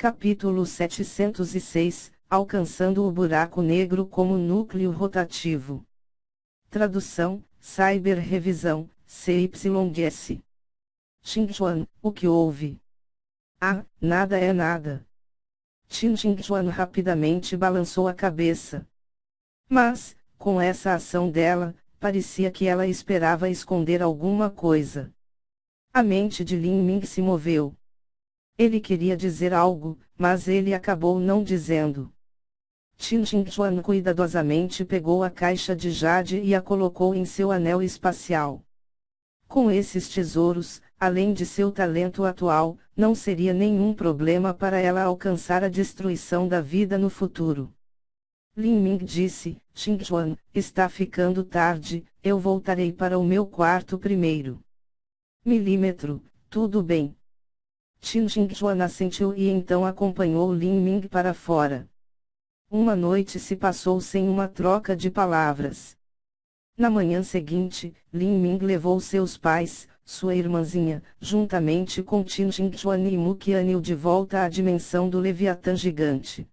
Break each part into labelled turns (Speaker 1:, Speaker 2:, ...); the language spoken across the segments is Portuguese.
Speaker 1: Capítulo 706, Alcançando o buraco negro como núcleo rotativo. Tradução, Cyber-revisão, CYS. Xinchuan, o que houve? Ah, nada é nada. Xinchuan rapidamente balançou a cabeça. Mas, com essa ação dela, parecia que ela esperava esconder alguma coisa. A mente de Lin Ming se moveu. Ele queria dizer algo, mas ele acabou não dizendo. Xinchuan cuidadosamente pegou a caixa de jade e a colocou em seu anel espacial. Com esses tesouros, além de seu talento atual, não seria nenhum problema para ela alcançar a destruição da vida no futuro. Lin Ming disse: Xinchuan, está ficando tarde, eu voltarei para o meu quarto primeiro. Milímetro, tudo bem. Xinchuan assentiu e então acompanhou Lin Ming para fora. Uma noite se passou sem uma troca de palavras. Na manhã seguinte, Lin Ming levou seus pais, sua irmãzinha, juntamente com Xinchuan e Mu Qianyu de volta à dimensão do Leviatã Gigante.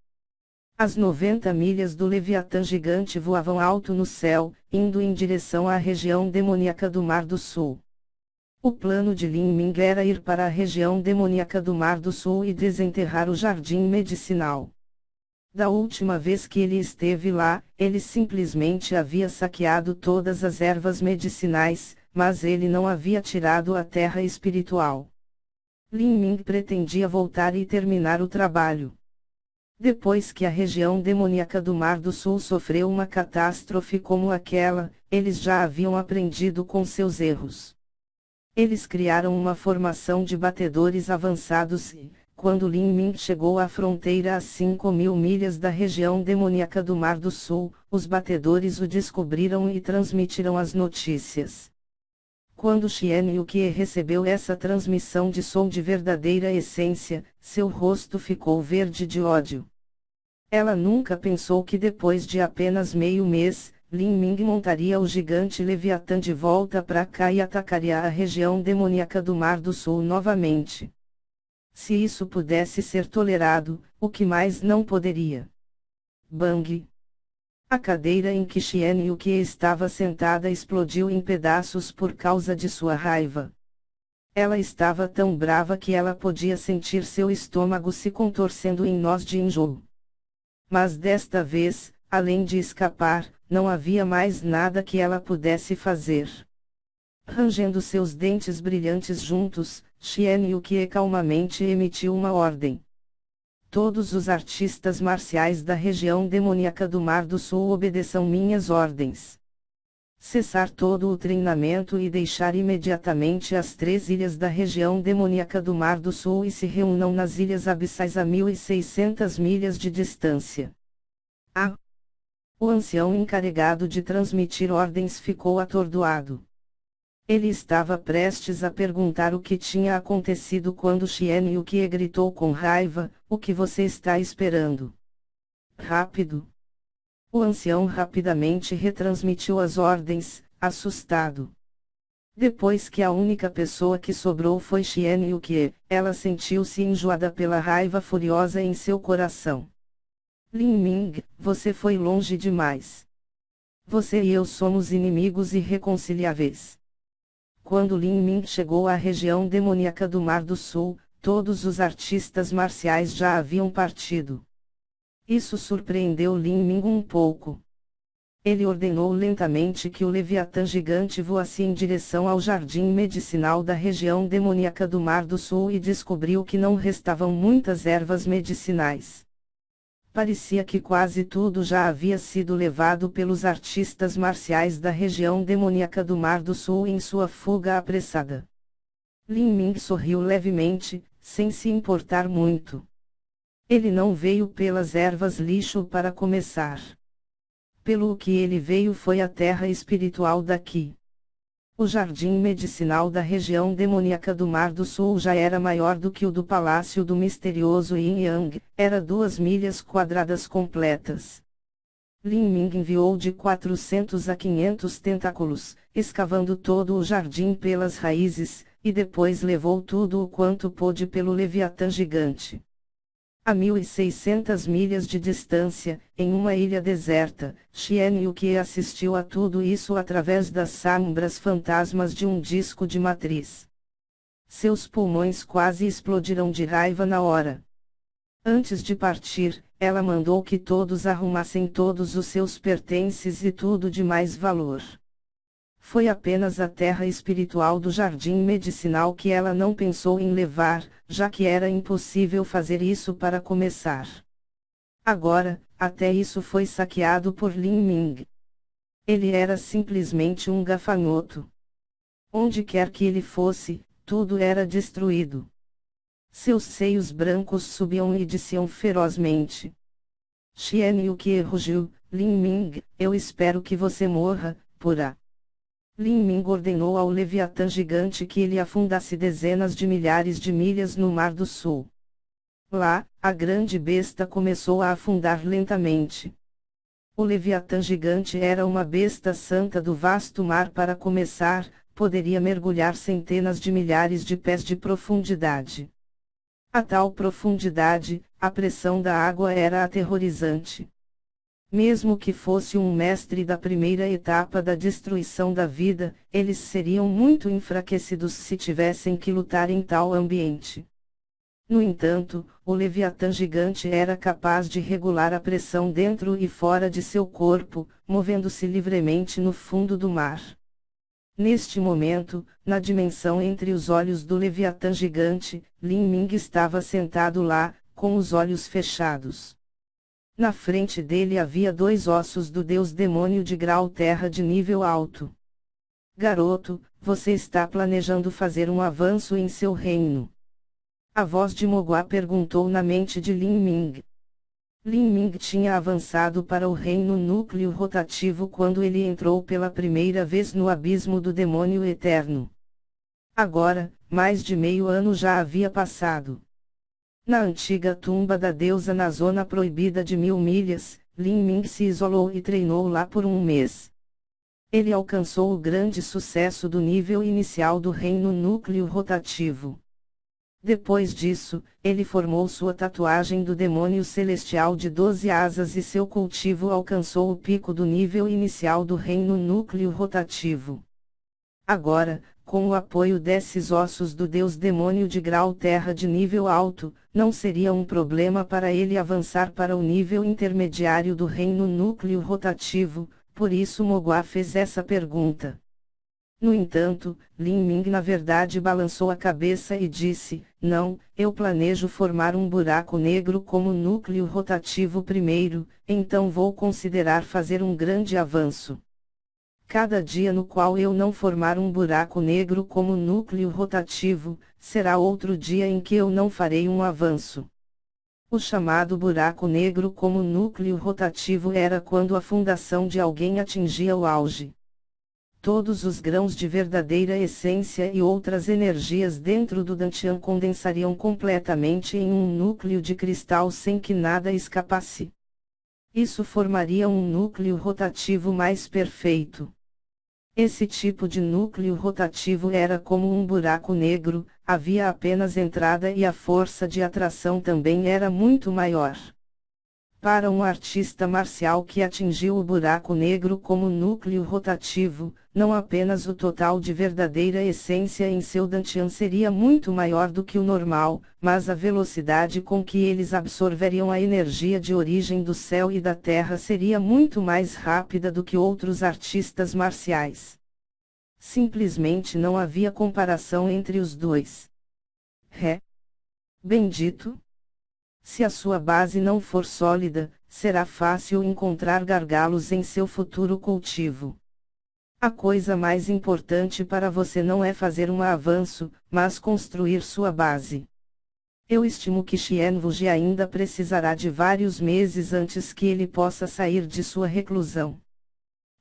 Speaker 1: As 90 milhas do Leviatã Gigante voavam alto no céu, indo em direção à região demoníaca do Mar do Sul. O plano de Lin Ming era ir para a região demoníaca do Mar do Sul e desenterrar o jardim medicinal. Da última vez que ele esteve lá, ele simplesmente havia saqueado todas as ervas medicinais, mas ele não havia tirado a terra espiritual. Lin Ming pretendia voltar e terminar o trabalho. Depois que a região demoníaca do Mar do Sul sofreu uma catástrofe como aquela, eles já haviam aprendido com seus erros. Eles criaram uma formação de batedores avançados e, quando Lin Ming chegou à fronteira a 5.000 milhas da região demoníaca do Mar do Sul, os batedores o descobriram e transmitiram as notícias. Quando Xian Yuqie recebeu essa transmissão de som de verdadeira essência, seu rosto ficou verde de ódio. Ela nunca pensou que depois de apenas meio mês, Lin Ming montaria o gigante Leviatã de volta para cá e atacaria a região demoníaca do Mar do Sul novamente. Se isso pudesse ser tolerado, o que mais não poderia? Bang! A cadeira em que Xian Yuqie estava sentada explodiu em pedaços por causa de sua raiva. Ela estava tão brava que ela podia sentir seu estômago se contorcendo em nós de enjoo. Mas desta vez, além de escapar, não havia mais nada que ela pudesse fazer. Rangendo seus dentes brilhantes juntos, Xian Yuqie calmamente emitiu uma ordem. Todos os artistas marciais da região demoníaca do Mar do Sul obedeçam minhas ordens. Cessar todo o treinamento e deixar imediatamente as 3 ilhas da região demoníaca do Mar do Sul e se reúnam nas ilhas abissais a 1.600 milhas de distância. Ah! O ancião encarregado de transmitir ordens ficou atordoado. Ele estava prestes a perguntar o que tinha acontecido quando Xian Yuqie gritou com raiva: o que você está esperando? Rápido! O ancião rapidamente retransmitiu as ordens, assustado. Depois que a única pessoa que sobrou foi Xian Yuqie, ela sentiu-se enjoada pela raiva furiosa em seu coração. Lin Ming, você foi longe demais. Você e eu somos inimigos irreconciliáveis. Quando Lin Ming chegou à região demoníaca do Mar do Sul, todos os artistas marciais já haviam partido. Isso surpreendeu Lin Ming um pouco. Ele ordenou lentamente que o Leviatã gigante voasse em direção ao jardim medicinal da região demoníaca do Mar do Sul e descobriu que não restavam muitas ervas medicinais. Parecia que quase tudo já havia sido levado pelos artistas marciais da região demoníaca do Mar do Sul em sua fuga apressada. Lin Ming sorriu levemente, sem se importar muito. Ele não veio pelas ervas lixo para começar. Pelo que ele veio foi a terra espiritual daqui. O jardim medicinal da região demoníaca do Mar do Sul já era maior do que o do Palácio do Misterioso Yin Yang, era 2 milhas quadradas completas. Lin Ming enviou de 400 a 500 tentáculos, escavando todo o jardim pelas raízes, e depois levou tudo o quanto pôde pelo Leviatã gigante. A 1.600 milhas de distância, em uma ilha deserta, Xian Yuqi assistiu a tudo isso através das sombras fantasmas de um disco de matriz. Seus pulmões quase explodiram de raiva na hora. Antes de partir, ela mandou que todos arrumassem todos os seus pertences e tudo de mais valor. Foi apenas a terra espiritual do jardim medicinal que ela não pensou em levar, já que era impossível fazer isso para começar. Agora, até isso foi saqueado por Lin Ming. Ele era simplesmente um gafanhoto. Onde quer que ele fosse, tudo era destruído. Seus seios brancos subiam e desciam ferozmente. Xian Yuqi rugiu: Lin Ming, eu espero que você morra, porá. Lin Ming ordenou ao Leviatã gigante que ele afundasse dezenas de milhares de milhas no Mar do Sul. Lá, a grande besta começou a afundar lentamente. O Leviatã gigante era uma besta santa do vasto mar para começar, poderia mergulhar centenas de milhares de pés de profundidade. A tal profundidade, a pressão da água era aterrorizante. Mesmo que fosse um mestre da primeira etapa da destruição da vida, eles seriam muito enfraquecidos se tivessem que lutar em tal ambiente. No entanto, o Leviatã gigante era capaz de regular a pressão dentro e fora de seu corpo, movendo-se livremente no fundo do mar. Neste momento, na dimensão entre os olhos do Leviatã gigante, Lin Ming estava sentado lá, com os olhos fechados. Na frente dele havia 2 ossos do deus demônio de grau terra de nível alto. Garoto, você está planejando fazer um avanço em seu reino? A voz de Mogua perguntou na mente de Lin Ming. Lin Ming tinha avançado para o reino núcleo rotativo quando ele entrou pela primeira vez no abismo do demônio eterno. Agora, mais de meio ano já havia passado. Na antiga tumba da deusa na zona proibida de 1000 milhas, Lin Ming se isolou e treinou lá por um mês. Ele alcançou o grande sucesso do nível inicial do reino núcleo rotativo. Depois disso, ele formou sua tatuagem do demônio celestial de 12 asas e seu cultivo alcançou o pico do nível inicial do reino núcleo rotativo. Agora, com o apoio desses ossos do deus demônio de grau terra de nível alto, não seria um problema para ele avançar para o nível intermediário do reino núcleo rotativo, por isso Mogua fez essa pergunta. No entanto, Lin Ming na verdade balançou a cabeça e disse: não, eu planejo formar um buraco negro como núcleo rotativo primeiro, então vou considerar fazer um grande avanço. Cada dia no qual eu não formar um buraco negro como núcleo rotativo, será outro dia em que eu não farei um avanço. O chamado buraco negro como núcleo rotativo era quando a fundação de alguém atingia o auge. Todos os grãos de verdadeira essência e outras energias dentro do Dantian condensariam completamente em um núcleo de cristal sem que nada escapasse. Isso formaria um núcleo rotativo mais perfeito. Esse tipo de núcleo rotativo era como um buraco negro, havia apenas entrada e a força de atração também era muito maior. Para um artista marcial que atingiu o buraco negro como núcleo rotativo, não apenas o total de verdadeira essência em seu Dantian seria muito maior do que o normal, mas a velocidade com que eles absorveriam a energia de origem do céu e da terra seria muito mais rápida do que outros artistas marciais. Simplesmente não havia comparação entre os dois. Bendito! Se a sua base não for sólida, será fácil encontrar gargalos em seu futuro cultivo. A coisa mais importante para você não é fazer um avanço, mas construir sua base. Eu estimo que Xian Wuji ainda precisará de vários meses antes que ele possa sair de sua reclusão.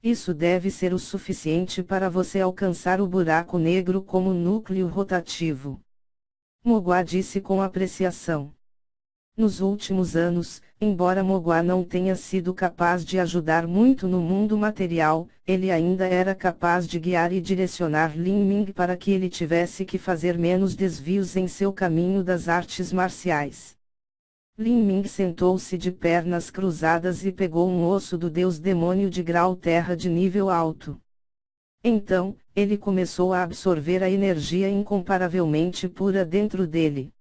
Speaker 1: Isso deve ser o suficiente para você alcançar o buraco negro como núcleo rotativo. Mogua disse com apreciação. Nos últimos anos, embora Mogua não tenha sido capaz de ajudar muito no mundo material, ele ainda era capaz de guiar e direcionar Lin Ming para que ele tivesse que fazer menos desvios em seu caminho das artes marciais. Lin Ming sentou-se de pernas cruzadas e pegou um osso do deus demônio de grau terra de nível alto. Então, ele começou a absorver a energia incomparavelmente pura dentro dele.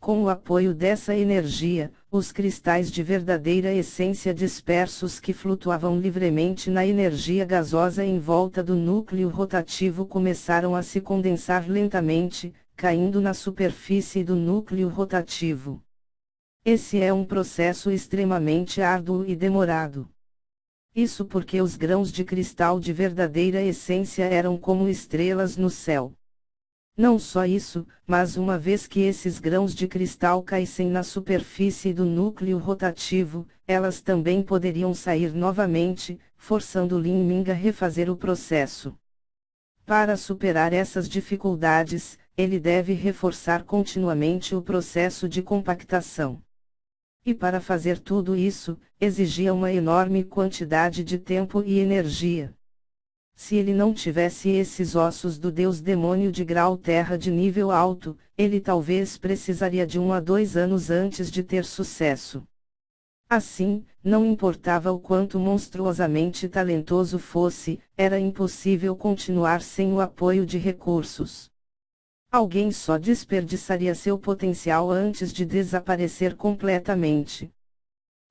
Speaker 1: Com o apoio dessa energia, os cristais de verdadeira essência dispersos que flutuavam livremente na energia gasosa em volta do núcleo rotativo começaram a se condensar lentamente, caindo na superfície do núcleo rotativo. Esse é um processo extremamente árduo e demorado. Isso porque os grãos de cristal de verdadeira essência eram como estrelas no céu. Não só isso, mas uma vez que esses grãos de cristal caíssem na superfície do núcleo rotativo, elas também poderiam sair novamente, forçando Lin Ming a refazer o processo. Para superar essas dificuldades, ele deve reforçar continuamente o processo de compactação. E para fazer tudo isso, exigia uma enorme quantidade de tempo e energia. Se ele não tivesse esses ossos do deus demônio de grau terra de nível alto, ele talvez precisaria de 1 a 2 anos antes de ter sucesso. Assim, não importava o quanto monstruosamente talentoso fosse, era impossível continuar sem o apoio de recursos. Alguém só desperdiçaria seu potencial antes de desaparecer completamente.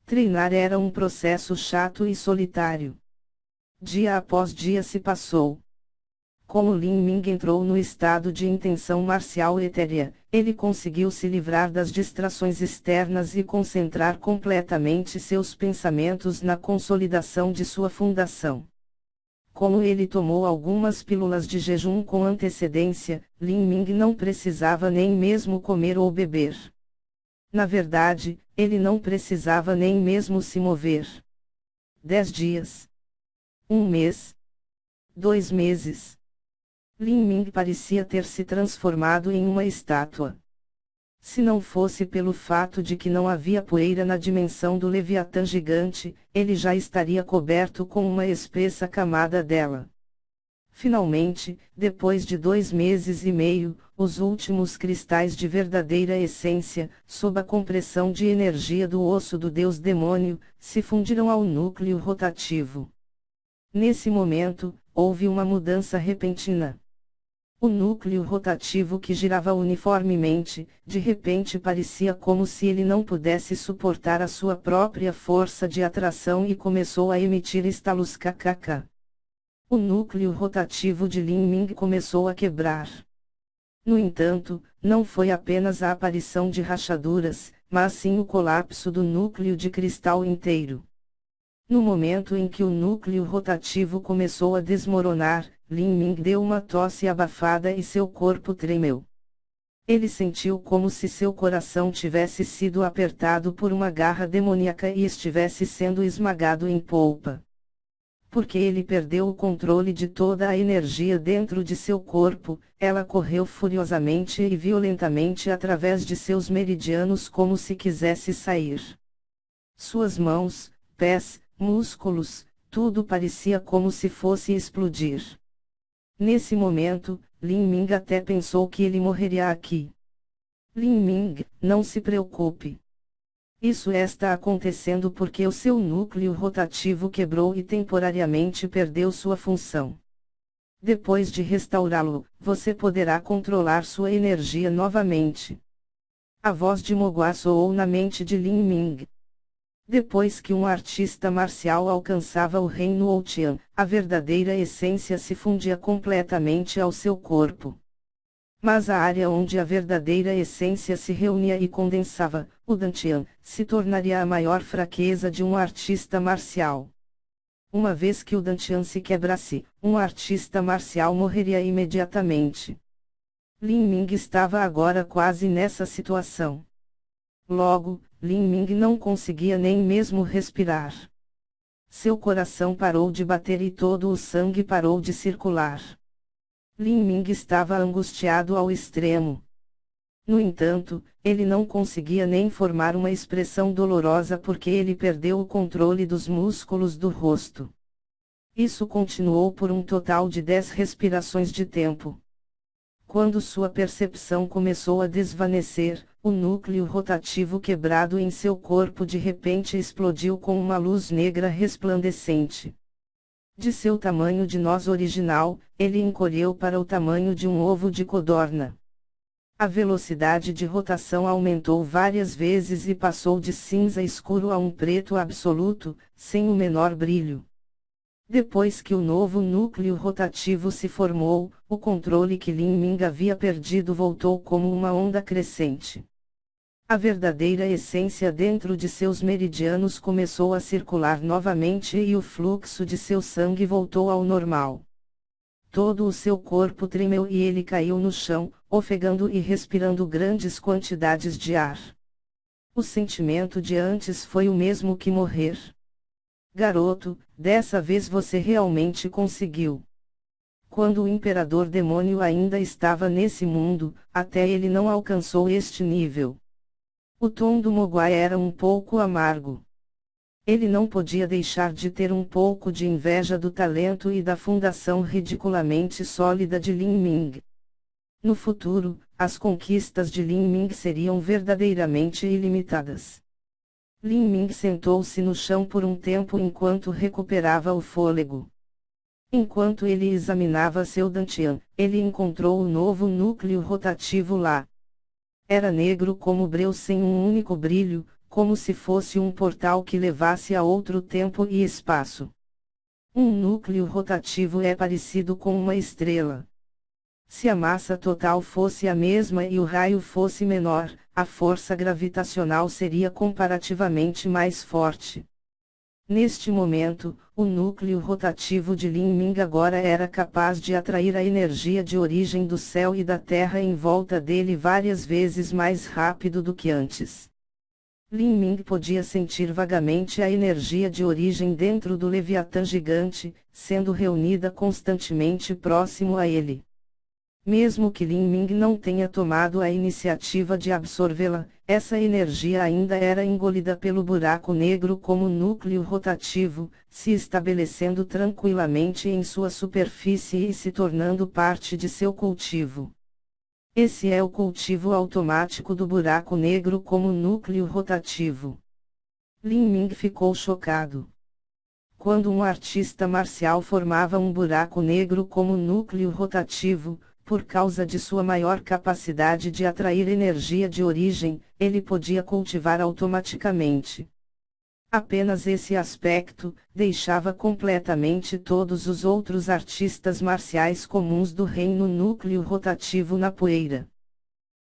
Speaker 1: Treinar era um processo chato e solitário. Dia após dia se passou. Como Lin Ming entrou no estado de intenção marcial etérea, ele conseguiu se livrar das distrações externas e concentrar completamente seus pensamentos na consolidação de sua fundação. Como ele tomou algumas pílulas de jejum com antecedência, Lin Ming não precisava nem mesmo comer ou beber. Na verdade, ele não precisava nem mesmo se mover. 10 dias. 1 mês. 2 meses. Lin Ming parecia ter se transformado em uma estátua. Se não fosse pelo fato de que não havia poeira na dimensão do Leviatã gigante, ele já estaria coberto com uma espessa camada dela. Finalmente, depois de 2 meses e meio, os últimos cristais de verdadeira essência, sob a compressão de energia do osso do deus demônio, se fundiram ao núcleo rotativo. Nesse momento, houve uma mudança repentina. O núcleo rotativo que girava uniformemente, de repente parecia como se ele não pudesse suportar a sua própria força de atração e começou a emitir estalos kkk. O núcleo rotativo de Lin Ming começou a quebrar. No entanto, não foi apenas a aparição de rachaduras, mas sim o colapso do núcleo de cristal inteiro. No momento em que o núcleo rotativo começou a desmoronar, Lin Ming deu uma tosse abafada e seu corpo tremeu. Ele sentiu como se seu coração tivesse sido apertado por uma garra demoníaca e estivesse sendo esmagado em polpa. Porque ele perdeu o controle de toda a energia dentro de seu corpo, ela correu furiosamente e violentamente através de seus meridianos como se quisesse sair. Suas mãos, pés, músculos, tudo parecia como se fosse explodir. Nesse momento, Lin Ming até pensou que ele morreria aqui. Lin Ming, não se preocupe. Isso está acontecendo porque o seu núcleo rotativo quebrou e temporariamente perdeu sua função. Depois de restaurá-lo, você poderá controlar sua energia novamente. A voz de Mogua soou na mente de Lin Ming. Depois que um artista marcial alcançava o reino Outian, a verdadeira essência se fundia completamente ao seu corpo. Mas a área onde a verdadeira essência se reunia e condensava, o Dantian, se tornaria a maior fraqueza de um artista marcial. Uma vez que o Dantian se quebrasse, um artista marcial morreria imediatamente. Lin Ming estava agora quase nessa situação. Logo, Lin Ming não conseguia nem mesmo respirar. Seu coração parou de bater e todo o sangue parou de circular. Lin Ming estava angustiado ao extremo. No entanto, ele não conseguia nem formar uma expressão dolorosa porque ele perdeu o controle dos músculos do rosto. Isso continuou por um total de 10 respirações de tempo. Quando sua percepção começou a desvanecer, o núcleo rotativo quebrado em seu corpo de repente explodiu com uma luz negra resplandecente. De seu tamanho de noz original, ele encolheu para o tamanho de um ovo de codorna. A velocidade de rotação aumentou várias vezes e passou de cinza escuro a um preto absoluto, sem o menor brilho. Depois que o novo núcleo rotativo se formou, o controle que Lin Ming havia perdido voltou como uma onda crescente. A verdadeira essência dentro de seus meridianos começou a circular novamente e o fluxo de seu sangue voltou ao normal. Todo o seu corpo tremeu e ele caiu no chão, ofegando e respirando grandes quantidades de ar. O sentimento de antes foi o mesmo que morrer. Garoto, dessa vez você realmente conseguiu. Quando o Imperador Demônio ainda estava nesse mundo, até ele não alcançou este nível. O tom do Mogwai era um pouco amargo. Ele não podia deixar de ter um pouco de inveja do talento e da fundação ridiculamente sólida de Lin Ming. No futuro, as conquistas de Lin Ming seriam verdadeiramente ilimitadas. Lin Ming sentou-se no chão por um tempo enquanto recuperava o fôlego. Enquanto ele examinava seu Dantian, ele encontrou o novo núcleo rotativo lá. Era negro como breu sem um único brilho, como se fosse um portal que levasse a outro tempo e espaço. Um núcleo rotativo é parecido com uma estrela. Se a massa total fosse a mesma e o raio fosse menor, a força gravitacional seria comparativamente mais forte. Neste momento, o núcleo rotativo de Lin Ming agora era capaz de atrair a energia de origem do céu e da terra em volta dele várias vezes mais rápido do que antes. Lin Ming podia sentir vagamente a energia de origem dentro do Leviatã gigante, sendo reunida constantemente próximo a ele. Mesmo que Lin Ming não tenha tomado a iniciativa de absorvê-la, essa energia ainda era engolida pelo buraco negro como núcleo rotativo, se estabelecendo tranquilamente em sua superfície e se tornando parte de seu cultivo. Esse é o cultivo automático do buraco negro como núcleo rotativo. Lin Ming ficou chocado. Quando um artista marcial formava um buraco negro como núcleo rotativo, por causa de sua maior capacidade de atrair energia de origem, ele podia cultivar automaticamente. Apenas esse aspecto deixava completamente todos os outros artistas marciais comuns do reino núcleo rotativo na poeira.